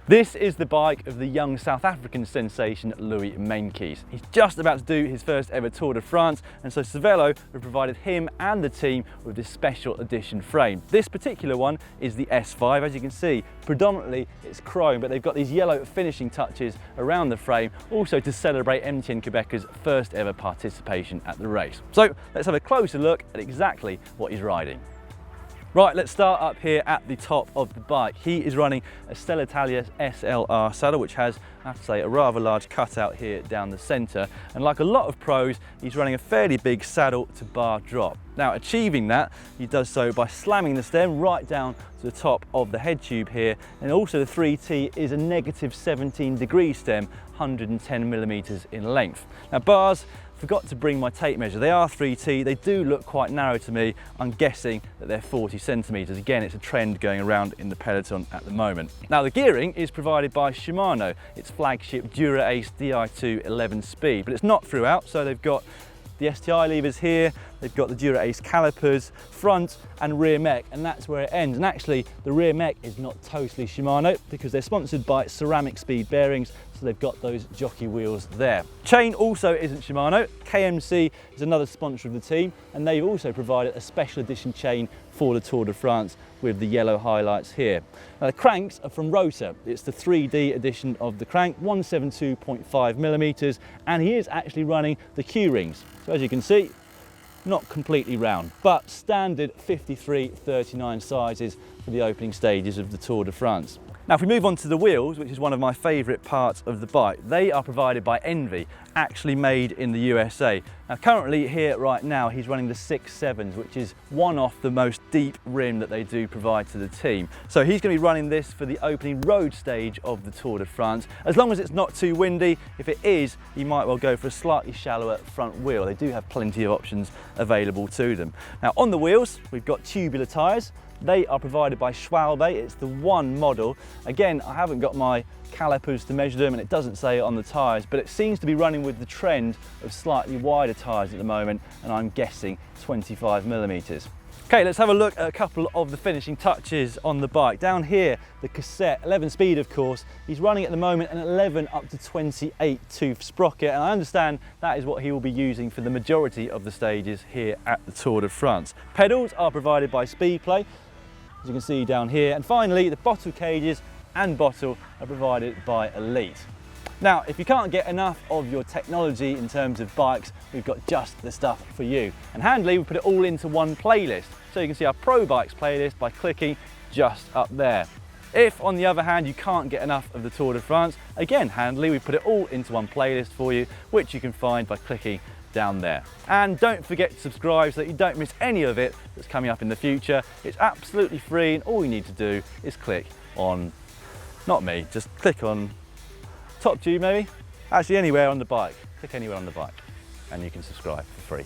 This is the bike of the young South African sensation Louis Meintjes. He's just about to do his first ever Tour de France, and so Cervélo have provided him and the team with this special edition frame. This particular one is the S5. As you can see, predominantly it's chrome, but they've got these yellow finishing touches around the frame, also to celebrate MTN-Qhubeka's first ever participation at the race. So let's have a closer look at exactly what he's riding. Right, let's start up here at the top of the bike. He is running a Selle Italia SLR saddle, which has, I have to say, a rather large cutout here down the centre. And like a lot of pros, he's running a fairly big saddle to bar drop. Now, achieving that, he does so by slamming the stem right down to the top of the head tube here. And also the 3T is a negative 17-degree stem, 110 millimeters in length. Now, bars, forgot to bring my tape measure. They are 3T, they do look quite narrow to me. I'm guessing that they're 40 centimeters. Again, it's a trend going around in the peloton at the moment. Now, the gearing is provided by Shimano, its flagship Dura-Ace Di2 11 speed, but it's not throughout, so they've got the STI levers here, they've got the Dura-Ace calipers, front and rear mech, and that's where it ends. And actually, the rear mech is not totally Shimano because they're sponsored by CeramicSpeed bearings, so they've got those jockey wheels there. Chain also isn't Shimano. KMC is another sponsor of the team, and they've also provided a special edition chain for the Tour de France with the yellow highlights here. Now, the cranks are from Rotor. It's the 3D edition of the crank, 172.5 millimeters, and he is actually running the Q-Rings. So as you can see, not completely round, but standard 53/39 sizes for the opening stages of the Tour de France. Now, if we move on to the wheels, which is one of my favourite parts of the bike, they are provided by ENVE, actually made in the USA. Now, currently here right now, he's running the 6.7s, which is one off the most deep rim that they do provide to the team. So he's going to be running this for the opening road stage of the Tour de France. As long as it's not too windy, if it is, he might well go for a slightly shallower front wheel. They do have plenty of options available to them. Now, on the wheels, we've got tubular tyres. They are provided by Schwalbe. It's the one model. Again, I haven't got my calipers to measure them, and it doesn't say it on the tyres, but it seems to be running with the trend of slightly wider tyres at the moment, and I'm guessing 25 millimeters. Okay, let's have a look at a couple of the finishing touches on the bike. Down here, the cassette, 11 speed of course. He's running at the moment an 11 up to 28 tooth sprocket, and I understand that is what he will be using for the majority of the stages here at the Tour de France. Pedals are provided by Speedplay, as you can see down here. And finally, the bottle cages and bottle are provided by Elite. Now, if you can't get enough of your technology in terms of bikes, we've got just the stuff for you. And handily, we put it all into one playlist. So you can see our Pro Bikes playlist by clicking just up there. If, on the other hand, you can't get enough of the Tour de France, again, handily, we put it all into one playlist for you, which you can find by clicking down there. And don't forget to subscribe so that you don't miss any of it that's coming up in the future. It's absolutely free, and all you need to do is click on, not me, just click on top tube maybe, actually anywhere on the bike. Click anywhere on the bike and you can subscribe for free.